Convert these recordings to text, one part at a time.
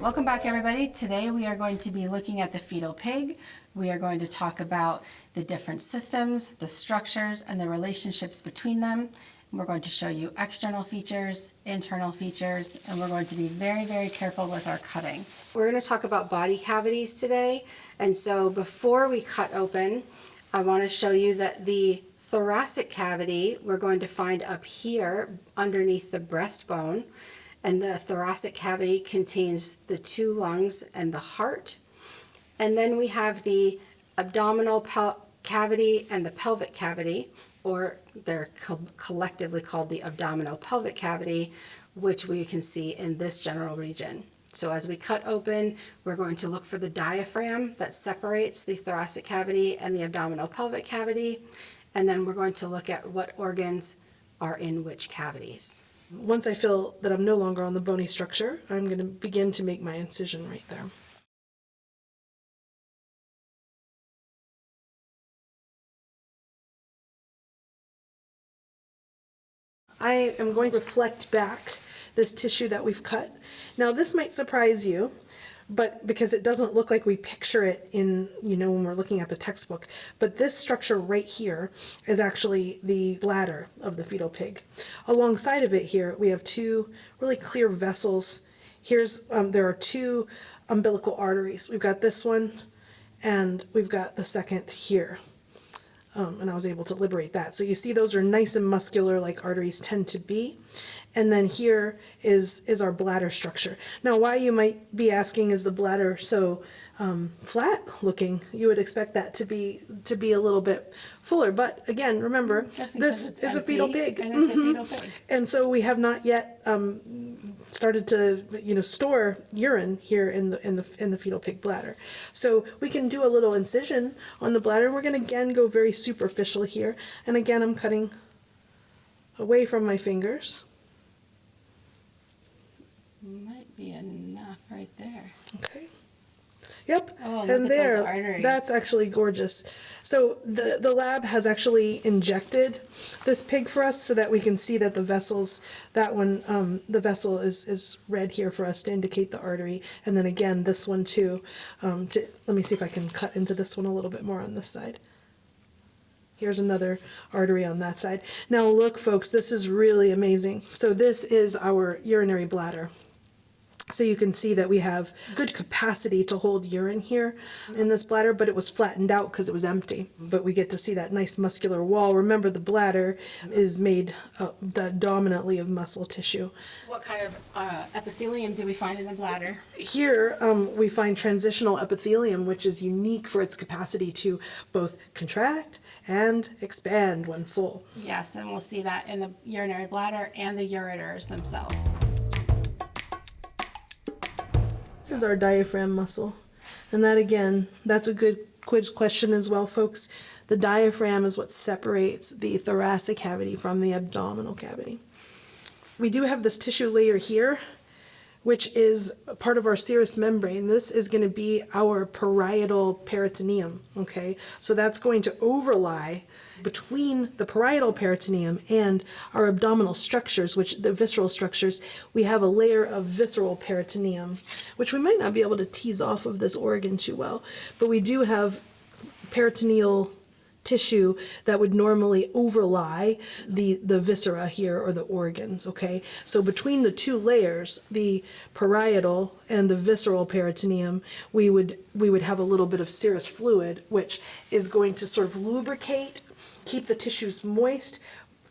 Welcome back, everybody. Today we are going to be looking at the fetal pig. We are going to talk about the different systems, the structures, and the relationships between them. We're going to show you external features, internal features, and we're going to be very, very careful with our cutting. We're going to talk about body cavities today. And so before we cut open, I want to show you that the thoracic cavity we're going to find up here underneath the breastbone. And the thoracic cavity contains the two lungs and the heart. And then we have the abdominal cavity and the pelvic cavity, or they're collectively called the abdominal pelvic cavity, which we can see in this general region. So as we cut open, we're going to look for the diaphragm that separates the thoracic cavity and the abdominal pelvic cavity. And then we're going to look at what organs are in which cavities. Once I feel that I'm no longer on the bony structure, I'm going to begin to make my incision right there. I am going to reflect back this tissue that we've cut. Now this might surprise you, but because it doesn't look like we picture it in, when we're looking at the textbook, but this structure right here is actually the bladder of the fetal pig. Alongside of it here, we have two really clear vessels. There are two umbilical arteries. We've got this one, and we've got the second here. And I was able to liberate that. So you see those are nice and muscular like arteries tend to be. And then here is our bladder structure. Now, why you might be asking, is the bladder so flat looking? You would expect that to be a little bit fuller. But again, remember, this is a fetal pig. And it's a fetal pig. And so we have not yet started to store urine here in the fetal pig bladder. So we can do a little incision on the bladder. We're going to again go very superficial here. And again, I'm cutting away from my fingers. Might be enough right there. Okay. Yep. Oh, look and at there, those arteries. That's actually gorgeous. So the lab has actually injected this pig for us so that we can see that the vessels, the vessel is red here for us to indicate the artery. And then again, this one too. Let me see if I can cut into this one a little bit more on this side. Here's another artery on that side. Now look, folks, this is really amazing. So this is our urinary bladder. So you can see that we have good capacity to hold urine here in this bladder, but it was flattened out because it was empty. But we get to see that nice muscular wall. Remember, the bladder is made dominantly of muscle tissue. What kind of epithelium do we find in the bladder? Here we find transitional epithelium, which is unique for its capacity to both contract and expand when full. Yes, and we'll see that in the urinary bladder and the ureters themselves. This is our diaphragm muscle. And that, again, that's a good quiz question as well, folks. The diaphragm is what separates the thoracic cavity from the abdominal cavity. We do have this tissue layer here, which is a part of our serous membrane. This is going to be our parietal peritoneum, okay? So that's going to overlie between the parietal peritoneum and our abdominal structures, which the visceral structures. We have a layer of visceral peritoneum, which we might not be able to tease off of this organ too well, but we do have peritoneal tissue that would normally overlie the viscera here, or the organs, okay? So between the two layers, the parietal and the visceral peritoneum, we would have a little bit of serous fluid, which is going to sort of lubricate, keep the tissues moist,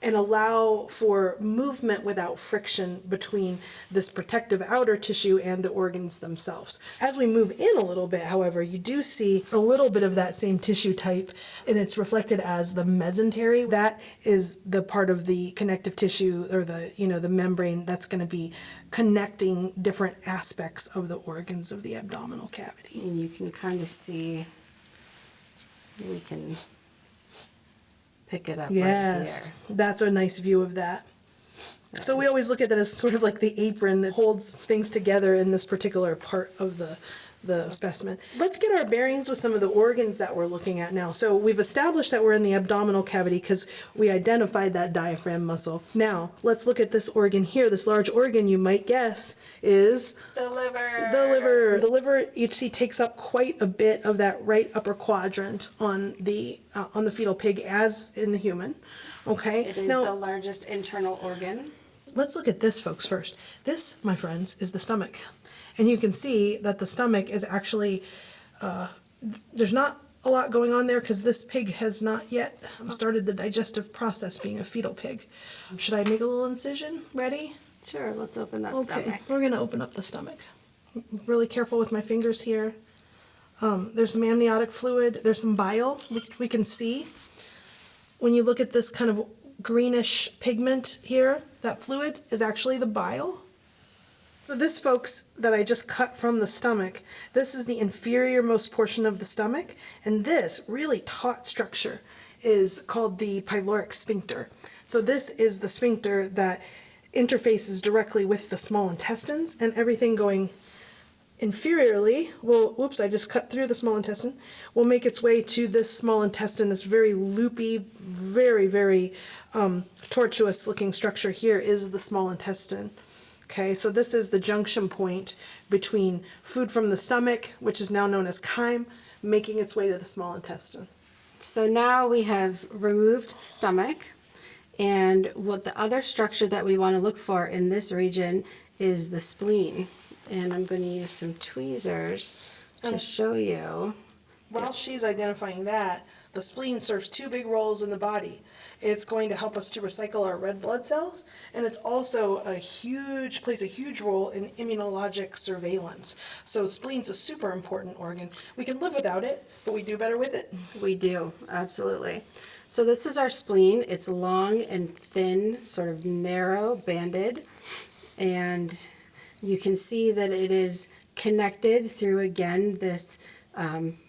and allow for movement without friction between this protective outer tissue and the organs themselves. As we move in a little bit, however, you do see a little bit of that same tissue type, and it's reflected as the mesentery. That is the part of the connective tissue, or the membrane that's going to be connecting different aspects of the organs of the abdominal cavity. And you can kind of see, we can pick it up. Yes, right here. That's a nice view of that. So we always look at that as sort of like the apron that holds things together in this particular part of the the specimen. Let's get our bearings with some of the organs that we're looking at now. So we've established that we're in the abdominal cavity because we identified that diaphragm muscle. Now, let's look at this organ here. This large organ, you might guess, is The liver. the liver. The liver, you see, takes up quite a bit of that right upper quadrant on the fetal pig, as in the human. Okay. It is now, the largest internal organ. let's look at this, folks, first. This, my friends, is the stomach. And you can see that the stomach is actually, there's not a lot going on there because this pig has not yet started the digestive process, being a fetal pig. Should I make a little incision? Ready? Sure, let's open that Okay, stomach. we're going to open up the stomach. Really careful with my fingers here. There's some amniotic fluid. There's some bile, which we can see. When you look at this kind of greenish pigment here, that fluid is actually the bile. So this, folks, that I just cut from the stomach, this is the inferior most portion of the stomach, and this really taut structure is called the pyloric sphincter. So this is the sphincter that interfaces directly with the small intestines, and everything going inferiorly will, whoops, I just cut through the small intestine, will make its way to this small intestine, this very loopy, very, very tortuous looking structure here is the small intestine. Okay, so this is the junction point between food from the stomach, which is now known as chyme, making its way to the small intestine. So now we have removed the stomach, and what the other structure that we want to look for in this region is the spleen. And I'm going to use some tweezers to show you. While she's identifying that, the spleen serves two big roles in the body. It's going to help us to recycle our red blood cells, and it's also plays a huge role in immunologic surveillance. So spleen's a super important organ. We can live without it, but we do better with it. We do, absolutely. So this is our spleen. It's long and thin, sort of narrow, banded, and you can see that it is connected through, again, this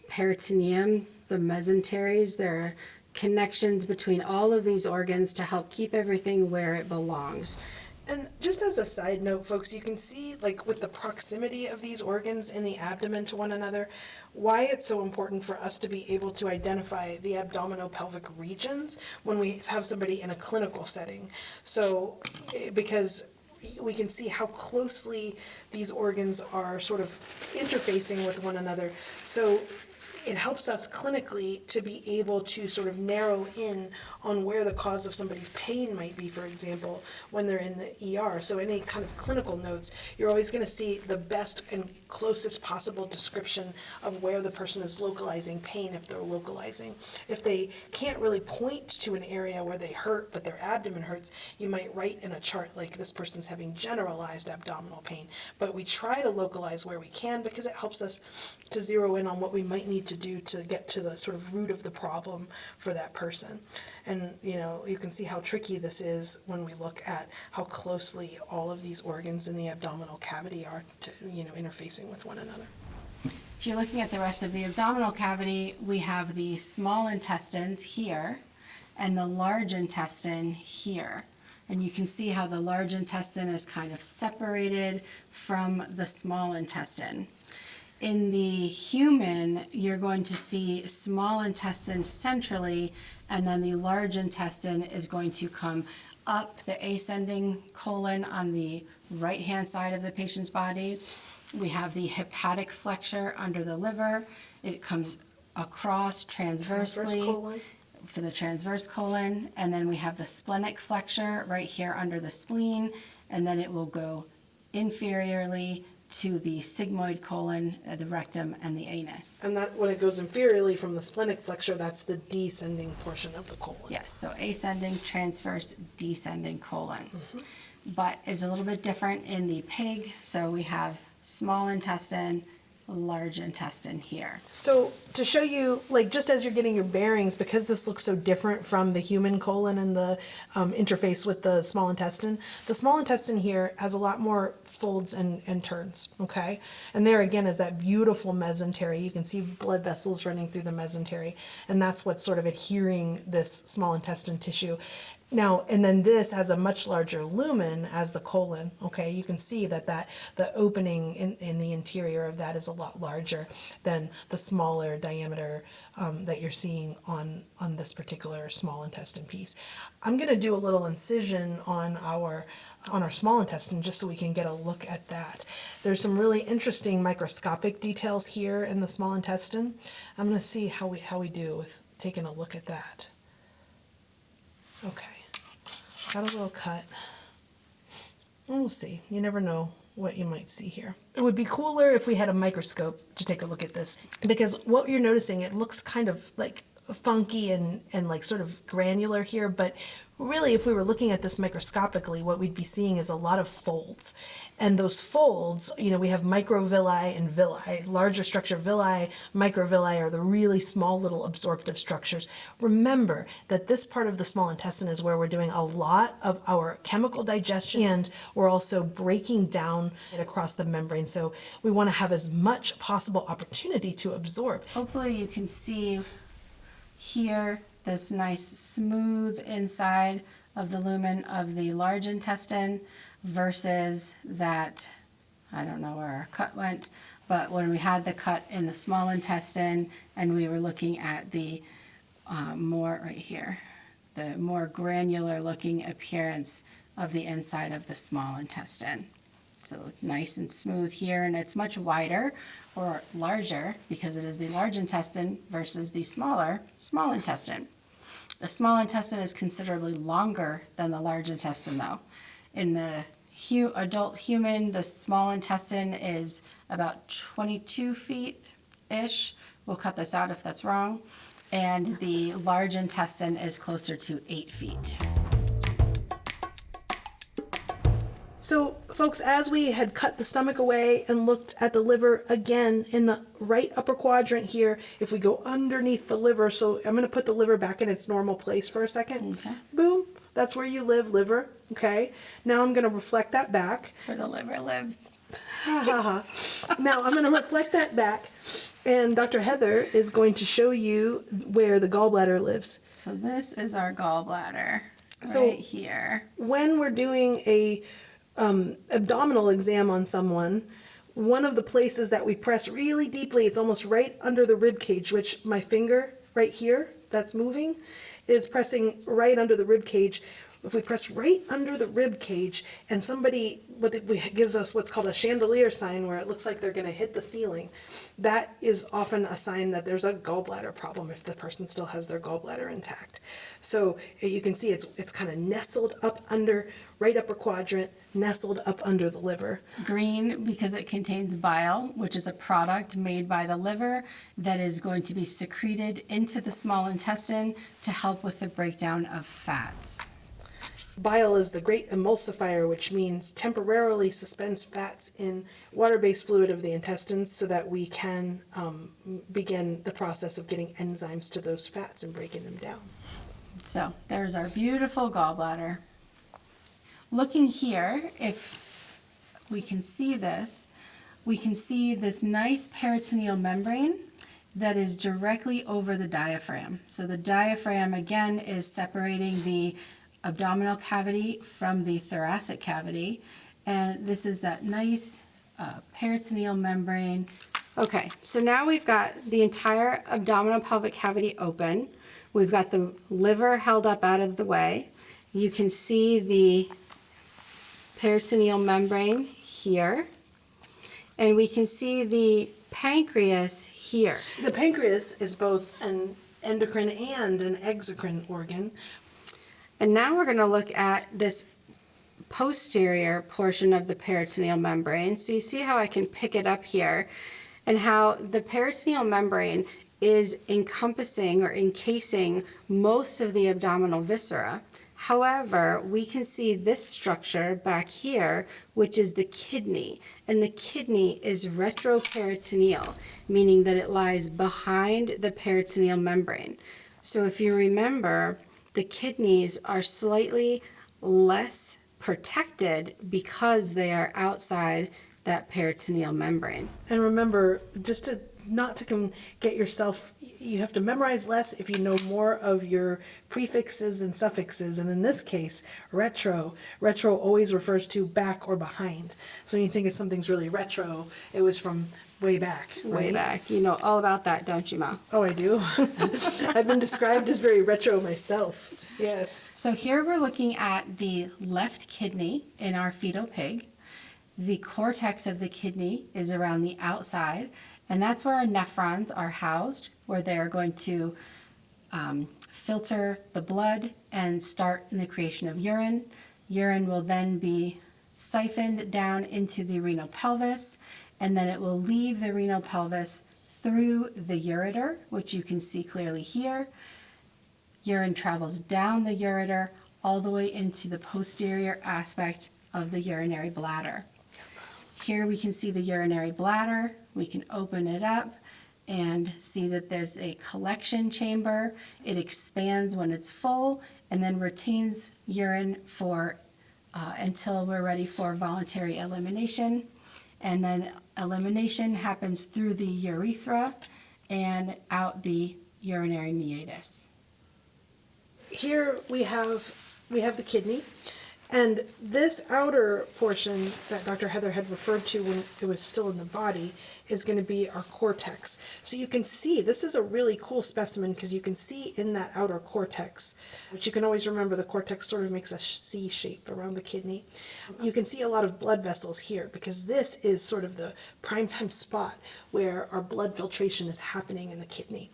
peritoneum, the mesenteries. There are connections between all of these organs to help keep everything where it belongs. And just as a side note, folks, you can see, like, with the proximity of these organs in the abdomen to one another, why it's so important for us to be able to identify the abdominopelvic regions when we have somebody in a clinical setting. So, because we can see how closely these organs are sort of interfacing with one another. So it helps us clinically to be able to sort of narrow in on where the cause of somebody's pain might be, for example, when they're in the ER. So any kind of clinical notes, you're always going to see the best and closest possible description of where the person is localizing pain, if they're localizing. If they can't really point to an area where they hurt, but their abdomen hurts, you might write in a chart like this person's having generalized abdominal pain. But we try to localize where we can because it helps us to zero in on what we might need to do to get to the sort of root of the problem for that person. And, you know, you can see how tricky this is when we look at how closely all of these organs in the abdominal cavity are to, interfacing with one another. If you're looking at the rest of the abdominal cavity, we have the small intestines here and the large intestine here. And you can see how the large intestine is kind of separated from the small intestine. In the human, you're going to see small intestine centrally, and then the large intestine is going to come up the ascending colon on the right-hand side of the patient's body. We have the hepatic flexure under the liver. It comes across transversely for the transverse colon, and then we have the splenic flexure right here under the spleen, and then it will go inferiorly to the sigmoid colon, the rectum, and the anus. And that, when it goes inferiorly from the splenic flexure, that's the descending portion of the colon. Yes, so ascending, transverse, descending colon. But it's a little bit different in the pig, so we have small intestine, large intestine here. So to show you, like, just as you're getting your bearings, because this looks so different from the human colon and the interface with the small intestine here has a lot more folds and turns, okay? And there again is that beautiful mesentery. You can see blood vessels running through the mesentery, and that's what's sort of adhering this small intestine tissue. Now, and then this has a much larger lumen as the colon, okay? You can see that the opening in the interior of that is a lot larger than the smaller diameter that you're seeing on this particular small intestine piece. I'm gonna do a little incision on our small intestine just so we can get a look at that. There's some really interesting microscopic details here in the small intestine. I'm gonna see how we do with taking a look at that. Okay. Got a little cut. We'll see. You never know what you might see here. It would be cooler if we had a microscope to take a look at this, because what you're noticing, it looks kind of like funky and like sort of granular here, but really if we were looking at this microscopically, what we'd be seeing is a lot of folds. And those folds, you know, we have microvilli and villi. Larger structure villi, microvilli are the really small little absorptive structures. Remember that this part of the small intestine is where we're doing a lot of our chemical digestion, and we're also breaking down it across the membrane. So we want to have as much possible opportunity to absorb. Hopefully you can see here this nice smooth inside of the lumen of the large intestine versus that, I don't know where our cut went, but when we had the cut in the small intestine and we were looking at the more right here, the more granular looking appearance of the inside of the small intestine. So nice and smooth here, and it's much wider or larger because it is the large intestine versus the smaller small intestine. The small intestine is considerably longer than the large intestine though. In the adult human, the small intestine is about 22 feet-ish. We'll cut this out if that's wrong. And the large intestine is closer to 8 feet. So, folks, as we had cut the stomach away and looked at the liver again in the right upper quadrant here, if we go underneath the liver, so I'm going to put the liver back in its normal place for a second. Okay. Boom. That's where you live, liver. Okay. Now I'm going to reflect that back. That's where the liver lives. Now I'm going to reflect that back, and Dr. Heather is going to show you where the gallbladder lives. So this is our gallbladder So- right here. When we're doing a abdominal exam on someone, one of the places that we press really deeply, it's almost right under the rib cage, which my finger right here that's moving is pressing right under the rib cage. If we press right under the rib cage and somebody gives us what's called a chandelier sign, where it looks like they're going to hit the ceiling, that is often a sign that there's a gallbladder problem if the person still has their gallbladder intact. So you can see it's kind of nestled up under, right upper quadrant, nestled up under the liver. Green because it contains bile, which is a product made by the liver that is going to be secreted into the small intestine to help with the breakdown of fats. Bile is the great emulsifier, which means temporarily suspends fats in water-based fluid of the intestines so that we can begin the process of getting enzymes to those fats and breaking them down. So there's our beautiful gallbladder. Looking here, if we can see this, we can see this nice peritoneal membrane that is directly over the diaphragm. So the diaphragm, again, is separating the abdominal cavity from the thoracic cavity, and this is that nice peritoneal membrane. Okay, so now we've got the entire abdominal pelvic cavity open. We've got the liver held up out of the way. You can see the peritoneal membrane here, and we can see the pancreas here. The pancreas is both an endocrine and an exocrine organ. And now we're going to look at this posterior portion of the peritoneal membrane. So you see how I can pick it up here, and how the peritoneal membrane is encompassing or encasing most of the abdominal viscera. However, we can see this structure back here, which is the kidney, and the kidney is retroperitoneal, meaning that it lies behind the peritoneal membrane. So if you remember, the kidneys are slightly less protected because they are outside that peritoneal membrane. And remember, just to not to get yourself, you have to memorize less if you know more of your prefixes and suffixes. And in this case, retro always refers to back or behind. So when you think if something's really retro, it was from way back. Way right? back. You know all about that, don't you, Ma? Oh, I do. I've been described as very retro myself. Yes. So here we're looking at the left kidney in our fetal pig. The cortex of the kidney is around the outside, and that's where our nephrons are housed, where they're going to filter the blood and start in the creation of urine. Urine will then be siphoned down into the renal pelvis, and then it will leave the renal pelvis through the ureter, which you can see clearly here. Urine travels down the ureter all the way into the posterior aspect of the urinary bladder. Here we can see the urinary bladder. We can open it up and see that there's a collection chamber. It expands when it's full and then retains urine for until we're ready for voluntary elimination. And then elimination happens through the urethra and out the urinary meatus. Here we have the kidney, and this outer portion that Dr. Heather had referred to when it was still in the body is going to be our cortex. So you can see, this is a really cool specimen because you can see in that outer cortex, which you can always remember the cortex sort of makes a C shape around the kidney. You can see a lot of blood vessels here because this is sort of the prime time spot where our blood filtration is happening in the kidney.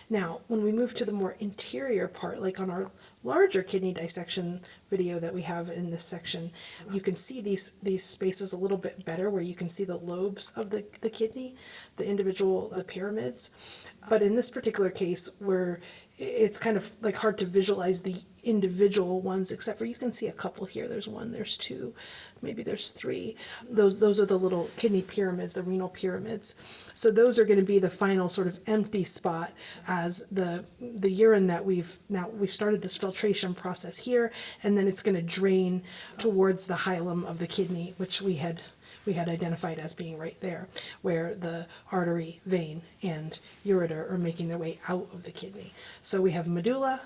Now, when we move to the more interior part, like on our larger kidney dissection video that we have in this section, you can see these spaces a little bit better where you can see the lobes of the kidney, the pyramids. But in this particular case, where it's kind of like hard to visualize the individual ones, except for you can see a couple here. There's one, there's two, maybe there's three. Those are the little kidney pyramids, the renal pyramids. So those are going to be the final sort of empty spot as the urine that we've started this filtration process here, and then it's going to drain towards the hilum of the kidney, which we had identified as being right there, where the artery, vein, and ureter are making their way out of the kidney. So we have medulla,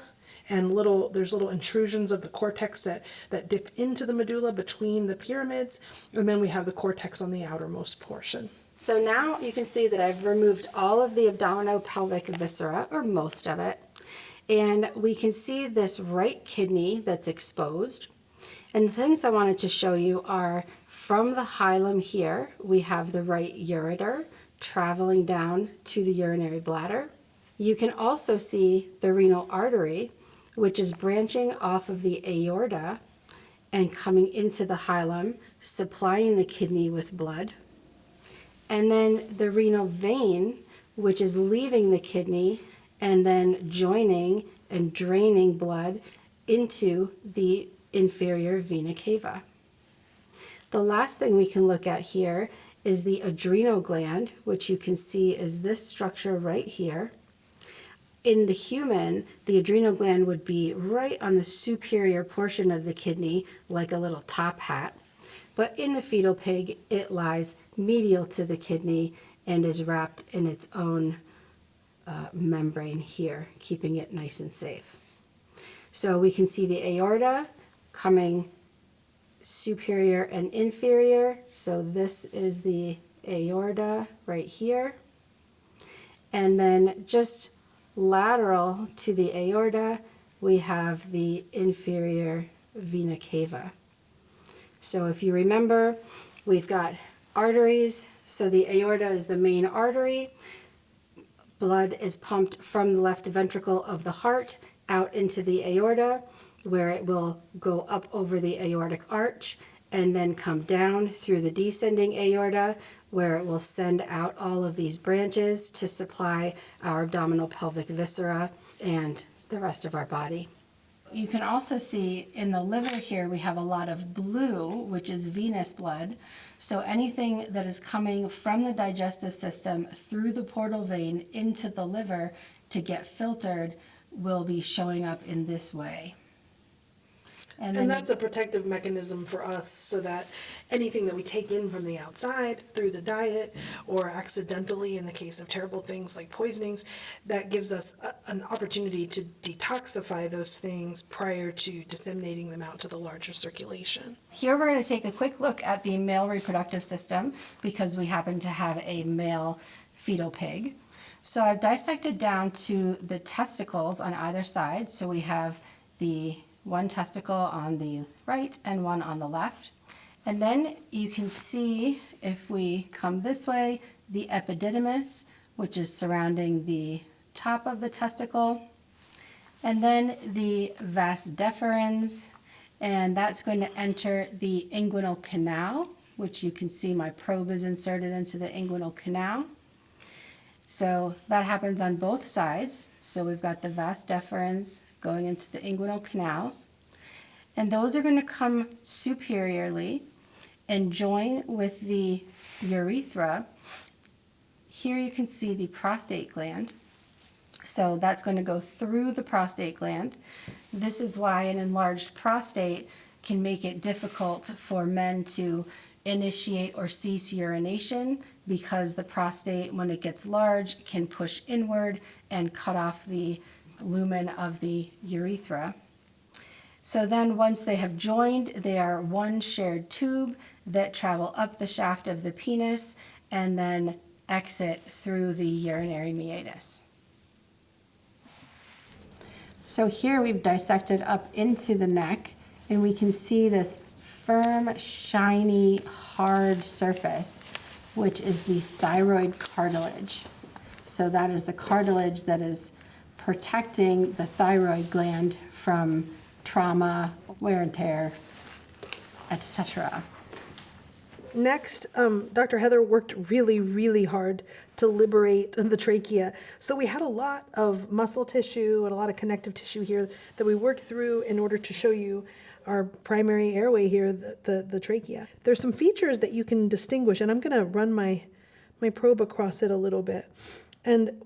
and there's little intrusions of the cortex that dip into the medulla between the pyramids, and then we have the cortex on the outermost portion. So now you can see that I've removed all of the abdominopelvic viscera, or most of it, and we can see this right kidney that's exposed. And the things I wanted to show you are from the hilum here, we have the right ureter traveling down to the urinary bladder. You can also see the renal artery, which is branching off of the aorta and coming into the hilum, supplying the kidney with blood. And then the renal vein, which is leaving the kidney and then joining and draining blood into the inferior vena cava. The last thing we can look at here is the adrenal gland, which you can see is this structure right here. In the human, the adrenal gland would be right on the superior portion of the kidney, like a little top hat. But in the fetal pig, it lies medial to the kidney and is wrapped in its own membrane here, keeping it nice and safe. So we can see the aorta coming superior and inferior. So this is the aorta right here. And then just lateral to the aorta, we have the inferior vena cava. So if you remember, we've got arteries. So the aorta is the main artery. Blood is pumped from the left ventricle of the heart out into the aorta, where it will go up over the aortic arch and then come down through the descending aorta, where it will send out all of these branches to supply our abdominal pelvic viscera and the rest of our body. You can also see in the liver here we have a lot of blue, which is venous blood. So anything that is coming from the digestive system through the portal vein into the liver to get filtered will be showing up in this way. And that's a protective mechanism for us so that anything that we take in from the outside through the diet or accidentally in the case of terrible things like poisonings, that gives us an opportunity to detoxify those things prior to disseminating them out to the larger circulation. Here we're going to take a quick look at the male reproductive system because we happen to have a male fetal pig. So I've dissected down to the testicles on either side. So we have the one testicle on the right and one on the left. And then you can see, if we come this way, the epididymis, which is surrounding the top of the testicle. And then the vas deferens, and that's going to enter the inguinal canal, which you can see my probe is inserted into the inguinal canal. So that happens on both sides. So we've got the vas deferens going into the inguinal canals. And those are going to come superiorly and join with the urethra. Here you can see the prostate gland. So that's going to go through the prostate gland. This is why an enlarged prostate can make it difficult for men to initiate or cease urination, because the prostate, when it gets large, can push inward and cut off the lumen of the urethra. So then once they have joined, they are one shared tube that travel up the shaft of the penis and then exit through the urinary meatus. So here we've dissected up into the neck, and we can see this firm, shiny, hard surface, which is the thyroid cartilage. So that is the cartilage that is protecting the thyroid gland from trauma, wear and tear, etc. Next, Dr. Heather worked really, really hard to liberate the trachea. So we had a lot of muscle tissue and a lot of connective tissue here that we worked through in order to show you our primary airway here, the trachea. There's some features that you can distinguish, and I'm going to run my probe across it a little bit. And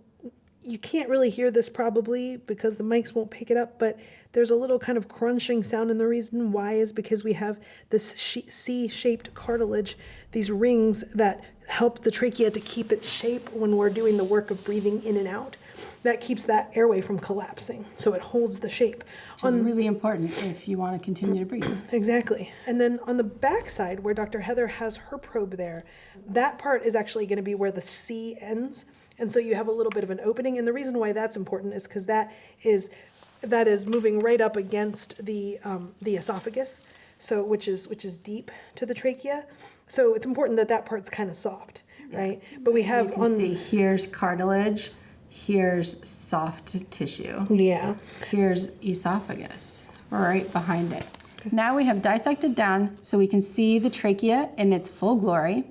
you can't really hear this probably because the mics won't pick it up, but there's a little kind of crunching sound, and the reason why is because we have this C-shaped cartilage, these rings that help the trachea to keep its shape when we're doing the work of breathing in and out. That keeps that airway from collapsing, so it holds the shape. Which is really important if you want to continue to breathe. Exactly. And then on the back side, where Dr. Heather has her probe there, that part is actually going to be where the C ends. And so you have a little bit of an opening. And the reason why that's important is because that is moving right up against the esophagus, so which is deep to the trachea. So it's important that that part's kind of soft, right? But we have you can see here's cartilage, here's soft tissue. Yeah. Here's esophagus right behind it. Okay. Now we have dissected down so we can see the trachea in its full glory.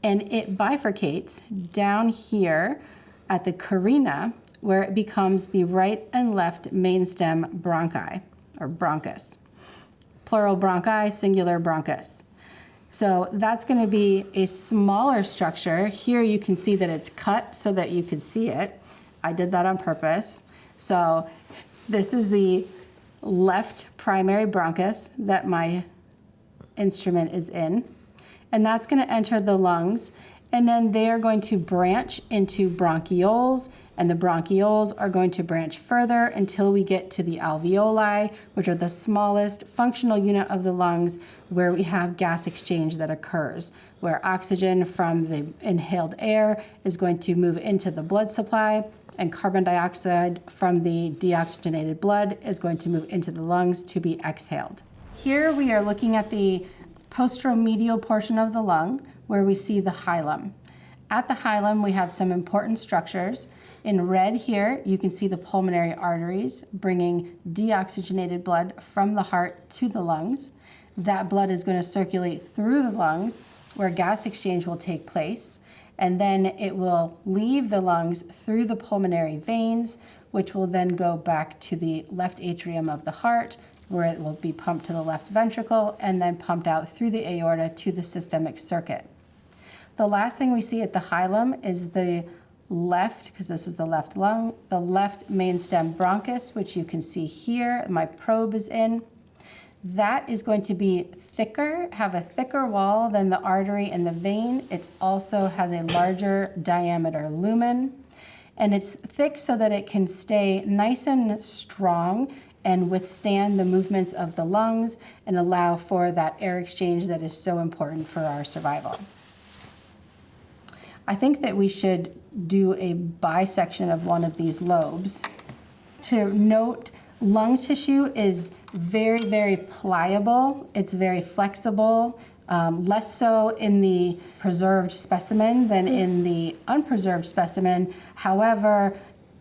And it bifurcates down here at the carina, where it becomes the right and left mainstem bronchi, or bronchus. Plural bronchi, singular bronchus. So that's going to be a smaller structure. Here you can see that it's cut so that you can see it. I did that on purpose. So this is the left primary bronchus that my instrument is in. And that's going to enter the lungs, and then they are going to branch into bronchioles, and the bronchioles are going to branch further until we get to the alveoli, which are the smallest functional unit of the lungs, where we have gas exchange that occurs, where oxygen from the inhaled air is going to move into the blood supply, and carbon dioxide from the deoxygenated blood is going to move into the lungs to be exhaled. Here we are looking at the posteromedial portion of the lung, where we see the hilum. At the hilum, we have some important structures. In red here, you can see the pulmonary arteries bringing deoxygenated blood from the heart to the lungs. That blood is going to circulate through the lungs, where gas exchange will take place, and then it will leave the lungs through the pulmonary veins, which will then go back to the left atrium of the heart, where it will be pumped to the left ventricle and then pumped out through the aorta to the systemic circuit. The last thing we see at the hilum is the left, because this is the left lung, the left mainstem bronchus, which you can see here, my probe is in. that is going to be thicker, have a thicker wall than the artery and the vein. It also has a larger diameter lumen, and it's thick so that it can stay nice and strong and withstand the movements of the lungs and allow for that air exchange that is so important for our survival. I think that we should do a bisection of one of these lobes. To note, lung tissue is very, very pliable. It's very flexible, less so in the preserved specimen than in the unpreserved specimen. However,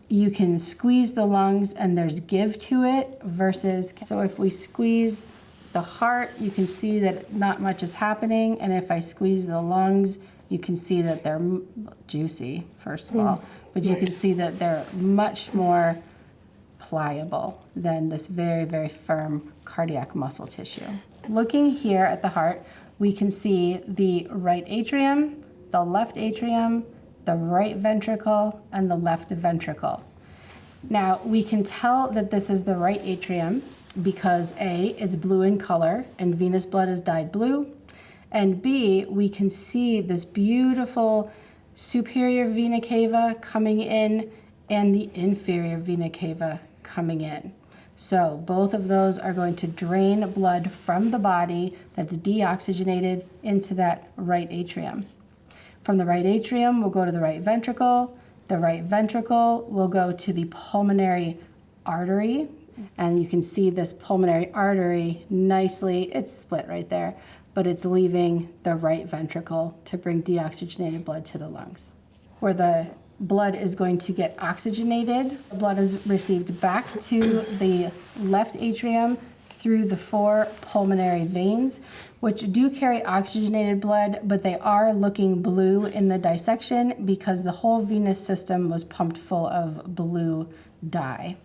you can squeeze the lungs and there's give to it versus, so if we squeeze the heart, you can see that not much is happening. And if I squeeze the lungs, you can see that they're juicy, first of all, but you can see that they're much more pliable than this very, very firm cardiac muscle tissue. Looking here at the heart, we can see the right atrium, the left atrium, the right ventricle, and the left ventricle. Now, we can tell that this is the right atrium because A, it's blue in color and venous blood is dyed blue, and B, we can see this beautiful superior vena cava coming in and the inferior vena cava coming in. So both of those are going to drain blood from the body that's deoxygenated into that right atrium. From the right atrium, we'll go to the right ventricle. The right ventricle will go to the pulmonary artery. And you can see this pulmonary artery nicely, it's split right there, but it's leaving the right ventricle to bring deoxygenated blood to the lungs. Where the blood is going to get oxygenated, blood is received back to the left atrium through the 4 pulmonary veins, which do carry oxygenated blood, but they are looking blue in the dissection because the whole venous system was pumped full of blue dye.